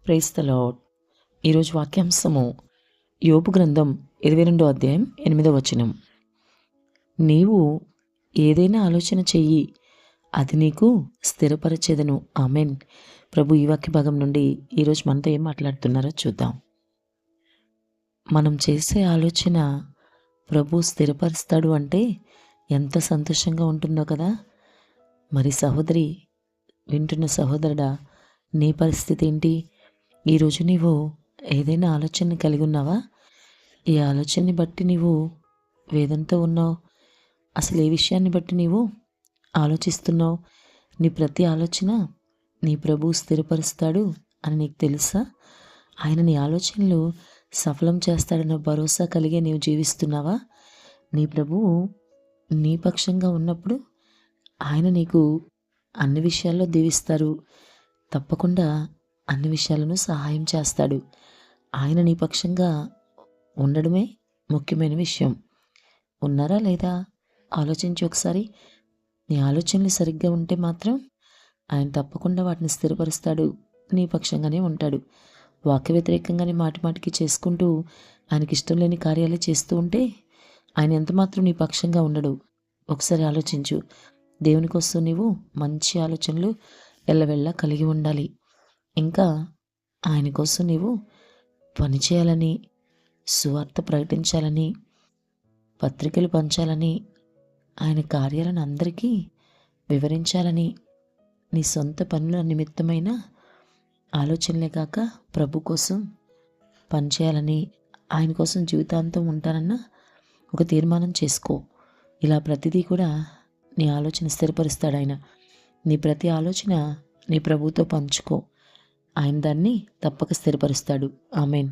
Praise the lord. ఈరోజు వాక్యాంశము యోబు గ్రంథం 22వ అధ్యాయం 8వ వచనం. నీవు ఏదైనా ఆలోచన చెయ్యి, అది నీకు స్థిరపరచేదను. ఆమెన్. ప్రభు ఈ వాక్య భాగం నుండి ఈరోజు మనతో ఏం మాట్లాడుతున్నారో చూద్దాం. మనం చేసే ఆలోచన ప్రభు స్థిరపరుస్తాడు అంటే ఎంత సంతోషంగా ఉంటుందో కదా. మరి సహోదరి, వింటున్న సహోదరుడా, నీ పరిస్థితి ఏంటి? ఈరోజు నీవు ఏదైనా ఆలోచనని కలిగి ఉన్నావా? ఈ ఆలోచనని బట్టి నీవు వేదనతో ఉన్నావు. అసలు ఏ విషయాన్ని బట్టి నీవు ఆలోచిస్తున్నావు? నీ ప్రతి ఆలోచన నీ ప్రభువు స్థిరపరుస్తాడు అని నీకు తెలుసా? ఆయన నీ ఆలోచనలు సఫలం చేస్తాడన్న భరోసా కలిగే నీవు జీవిస్తున్నావా? నీ ప్రభువు నీ పక్షంగా ఉన్నప్పుడు ఆయన నీకు అన్ని విషయాల్లో దీవిస్తారు. తప్పకుండా అన్ని విషయాలను సహాయం చేస్తాడు. ఆయన నీ పక్షంగా ఉండడమే ముఖ్యమైన విషయం. ఉన్నారా లేదా ఆలోచించి ఒకసారి. నీ ఆలోచనలు సరిగ్గా ఉంటే మాత్రం ఆయన తప్పకుండా వాటిని స్థిరపరుస్తాడు, నీ పక్షంగానే ఉంటాడు. వాక్య వ్యతిరేకంగానే మాటిమాటికి చేసుకుంటూ ఆయనకి ఇష్టం లేని కార్యాలే చేస్తూ ఉంటే ఆయన ఎంతమాత్రం నీ పక్షంగా ఉండడు. ఒకసారి ఆలోచించు. దేవుని కోసం నీవు మంచి ఆలోచనలు ఎల్లవెళ్ళా కలిగి ఉండాలి. ఇంకా ఆయన కోసం నీవు పని చేయాలని, సువార్త ప్రకటించాలని, పత్రికలు పంచాలని, ఆయన కార్యాలను అందరికీ వివరించాలని, నీ సొంత పనుల నిమిత్తమైన ఆలోచనలే కాక ప్రభు కోసం పనిచేయాలని, ఆయన కోసం జీవితాంతం ఉంటానన్న ఒక తీర్మానం చేసుకో. ఇలా ప్రతిదీ కూడా నీ ఆలోచన స్థిరపరుస్తాడు ఆయన. నీ ప్రతి ఆలోచన నీ ప్రభుతో పంచుకో. ఆయన దాన్ని తప్పక స్థిరపరుస్తాడు. ఆమెన్.